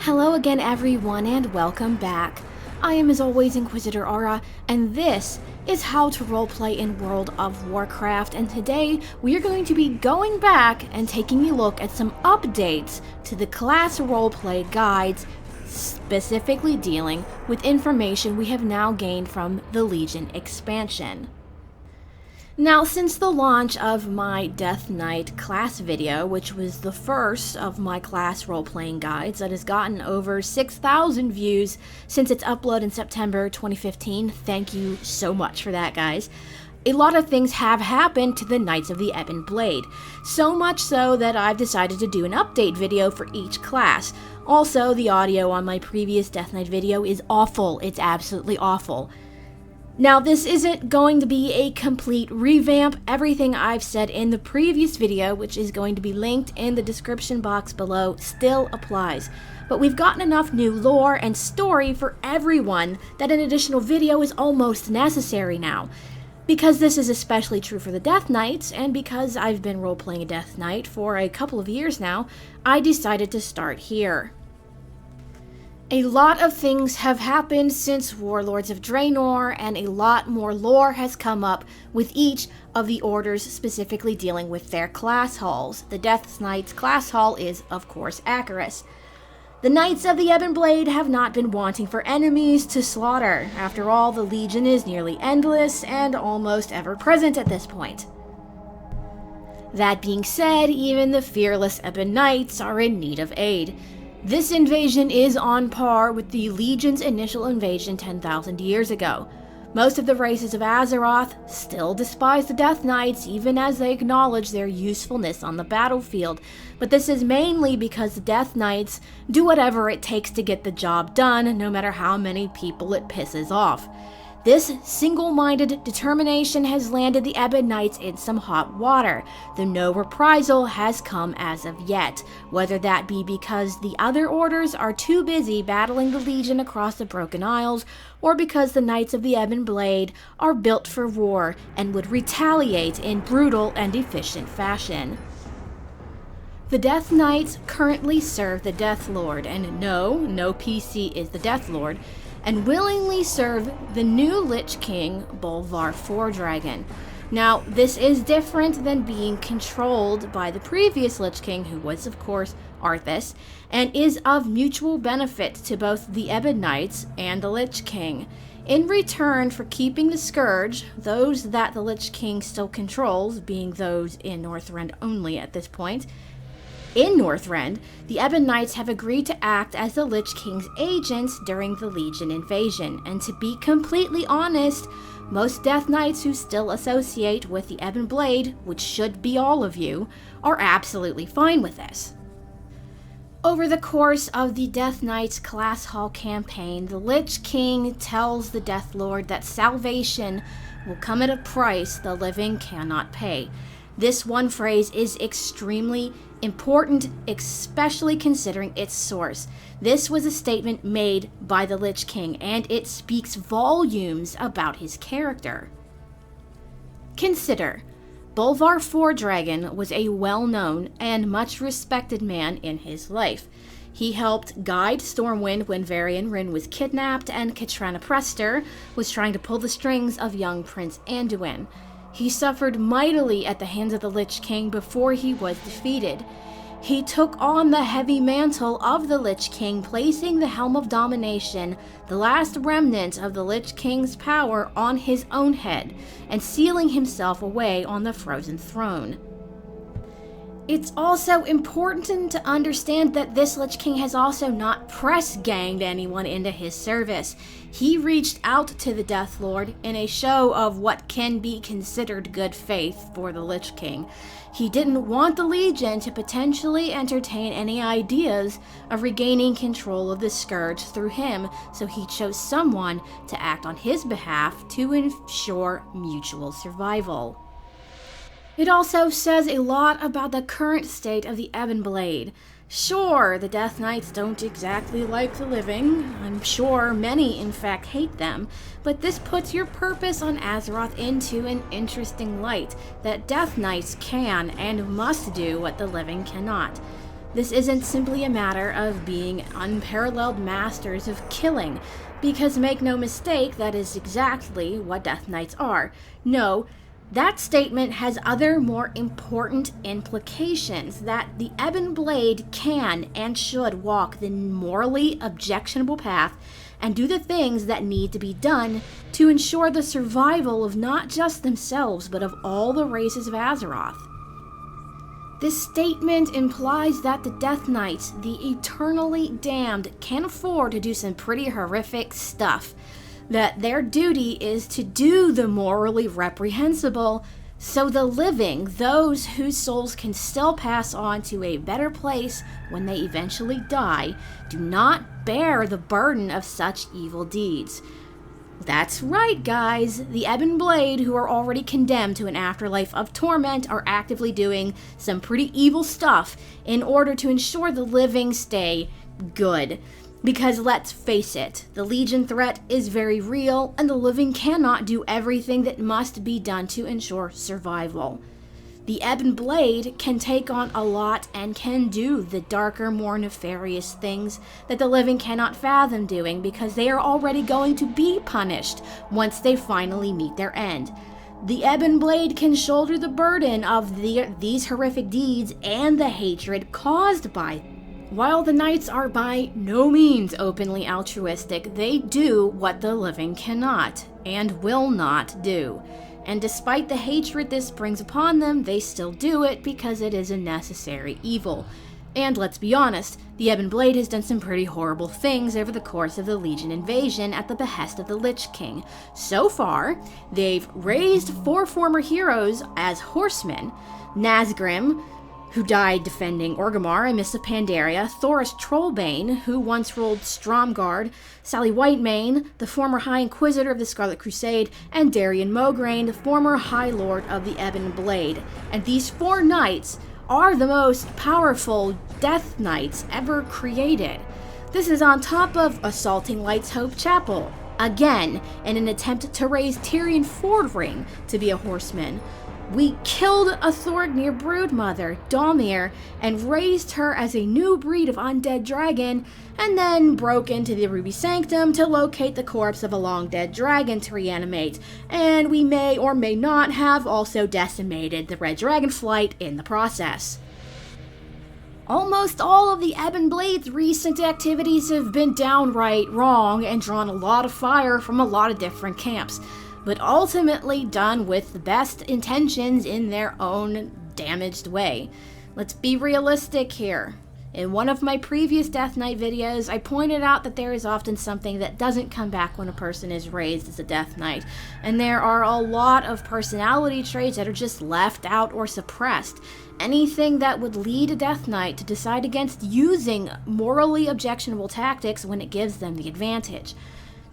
Hello again everyone and welcome back. I am as always Inquisitor Aura, and this is How to Roleplay in World of Warcraft, and today we are going to be going back and taking a look at some updates to the class roleplay guides, specifically dealing with information we have now gained from the Legion expansion. Now, since the launch of my Death Knight class video, which was the first of my class role-playing guides that has gotten over 6,000 views since its upload in September 2015, thank you so much for that, guys. A lot of things have happened to the Knights of the Ebon Blade, so much so that I've decided to do an update video for each class. Also, the audio on my previous Death Knight video is awful. It's absolutely awful. Now, this isn't going to be a complete revamp. Everything I've said in the previous video, which is going to be linked in the description box below, still applies. But we've gotten enough new lore and story for everyone that an additional video is almost necessary now. Because this is especially true for the Death Knights, and because I've been role-playing a Death Knight for a couple of years now, I decided to start here. A lot of things have happened since Warlords of Draenor, and a lot more lore has come up with each of the orders specifically dealing with their class halls. The Death Knight's class hall is, of course, Acheris. The Knights of the Ebon Blade have not been wanting for enemies to slaughter. After all, the Legion is nearly endless and almost ever-present at this point. That being said, even the fearless Ebon Knights are in need of aid. This invasion is on par with the Legion's initial invasion 10,000 years ago. Most of the races of Azeroth still despise the Death Knights, even as they acknowledge their usefulness on the battlefield, but this is mainly because the Death Knights do whatever it takes to get the job done, no matter how many people it pisses off. This single-minded determination has landed the Ebon Knights in some hot water, though no reprisal has come as of yet, whether that be because the other orders are too busy battling the Legion across the Broken Isles, or because the Knights of the Ebon Blade are built for war and would retaliate in brutal and efficient fashion. The Death Knights currently serve the Death Lord, and no PC is the Death Lord, and willingly serve the new Lich King, Bolvar Fordragon. Now, this is different than being controlled by the previous Lich King, who was, of course, Arthas, and is of mutual benefit to both the Ebon Knights and the Lich King. In return for keeping the Scourge, those that the Lich King still controls, being those in Northrend only at this point, in Northrend, the Ebon Knights have agreed to act as the Lich King's agents during the Legion invasion, and to be completely honest, most Death Knights who still associate with the Ebon Blade, which should be all of you, are absolutely fine with this. Over the course of the Death Knights class hall campaign, the Lich King tells the Death Lord that salvation will come at a price the living cannot pay. This one phrase is extremely important, especially considering its source. This was a statement made by the Lich King, and it speaks volumes about his character. Consider, Bolvar Fordragon was a well-known and much-respected man in his life. He helped guide Stormwind when Varian Wrynn was kidnapped, and Katrana Prester was trying to pull the strings of young Prince Anduin. He suffered mightily at the hands of the Lich King before he was defeated. He took on the heavy mantle of the Lich King, placing the Helm of Domination, the last remnant of the Lich King's power, on his own head, and sealing himself away on the frozen throne. It's also important to understand that this Lich King has also not press-ganged anyone into his service. He reached out to the Death Lord in a show of what can be considered good faith for the Lich King. He didn't want the Legion to potentially entertain any ideas of regaining control of the Scourge through him, so he chose someone to act on his behalf to ensure mutual survival. It also says a lot about the current state of the Ebon Blade. Sure, the Death Knights don't exactly like the living. I'm sure many, in fact, hate them. But this puts your purpose on Azeroth into an interesting light, that Death Knights can and must do what the living cannot. This isn't simply a matter of being unparalleled masters of killing, because make no mistake, that is exactly what Death Knights are. No, that statement has other more important implications, that the Ebon Blade can and should walk the morally objectionable path and do the things that need to be done to ensure the survival of not just themselves, but of all the races of Azeroth. This statement implies that the Death Knights, the eternally damned, can afford to do some pretty horrific stuff, that their duty is to do the morally reprehensible, so the living, those whose souls can still pass on to a better place when they eventually die, do not bear the burden of such evil deeds. That's right, guys. The Ebon Blade, who are already condemned to an afterlife of torment, are actively doing some pretty evil stuff in order to ensure the living stay good. Because let's face it, the Legion threat is very real, and the living cannot do everything that must be done to ensure survival. The Ebon Blade can take on a lot and can do the darker, more nefarious things that the living cannot fathom doing, because they are already going to be punished once they finally meet their end. The Ebon Blade can shoulder the burden of these horrific deeds and the hatred caused by them. While the Knights are by no means openly altruistic, they do what the living cannot and will not do. And despite the hatred this brings upon them, they still do it because it is a necessary evil. And let's be honest, the Ebon Blade has done some pretty horrible things over the course of the Legion invasion at the behest of the Lich King. So far, they've raised 4 former heroes as horsemen: Nazgrim, who died defending Orgrimmar and Mists of Pandaria, Thoris Trollbane, who once ruled Stromgarde, Sally Whitemane, the former High Inquisitor of the Scarlet Crusade, and Darian Mograine, the former High Lord of the Ebon Blade. And these 4 knights are the most powerful Death Knights ever created. This is on top of assaulting Light's Hope Chapel, again, in an attempt to raise Tyrion Fordring to be a horseman. We killed a Thorgnir broodmother, Dalmir, and raised her as a new breed of undead dragon, and then broke into the Ruby Sanctum to locate the corpse of a long-dead dragon to reanimate, and we may or may not have also decimated the Red Dragonflight in the process. Almost all of the Ebon Blade's recent activities have been downright wrong and drawn a lot of fire from a lot of different camps, but ultimately done with the best intentions in their own damaged way. Let's be realistic here. In one of my previous Death Knight videos, I pointed out that there is often something that doesn't come back when a person is raised as a Death Knight, and there are a lot of personality traits that are just left out or suppressed. Anything that would lead a Death Knight to decide against using morally objectionable tactics when it gives them the advantage.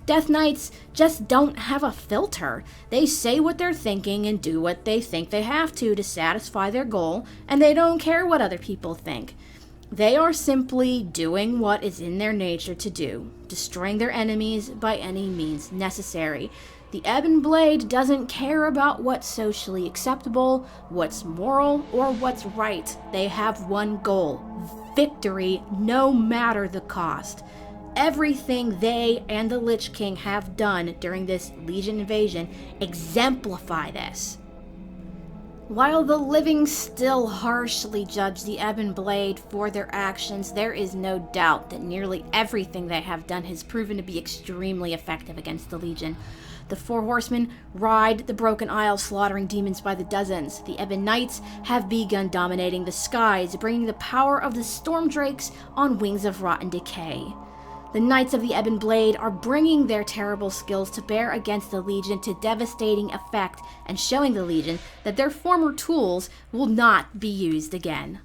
Death Knights just don't have a filter. They say what they're thinking and do what they think they have to satisfy their goal, and they don't care what other people think. They are simply doing what is in their nature to do, destroying their enemies by any means necessary. The Ebon Blade doesn't care about what's socially acceptable, what's moral, or what's right. They have one goal: victory, no matter the cost. Everything they and the Lich King have done during this Legion invasion exemplify this. While the living still harshly judge the Ebon Blade for their actions, there is no doubt that nearly everything they have done has proven to be extremely effective against the Legion. The 4 horsemen ride the Broken Isle, slaughtering demons by the dozens. The Ebon Knights have begun dominating the skies, bringing the power of the Storm Drakes on wings of rot and decay. The Knights of the Ebon Blade are bringing their terrible skills to bear against the Legion to devastating effect, and showing the Legion that their former tools will not be used again.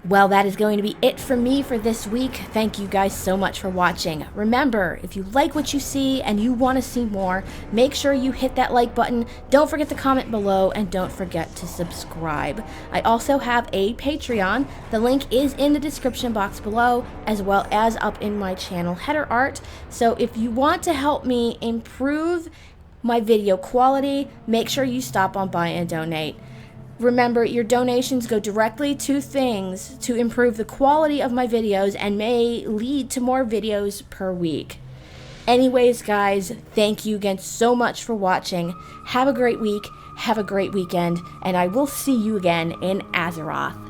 Well, that is going to be it from me for this week. Thank you guys so much for watching. Remember, if you like what you see and you want to see more, make sure you hit that like button. Don't forget to comment below, and don't forget to subscribe. I also have a Patreon. The link is in the description box below, as well as up in my channel header art. So if you want to help me improve my video quality, make sure you stop on by and donate. Remember, your donations go directly to things to improve the quality of my videos and may lead to more videos per week. Anyways, guys, thank you again so much for watching. Have a great week, have a great weekend, and I will see you again in Azeroth.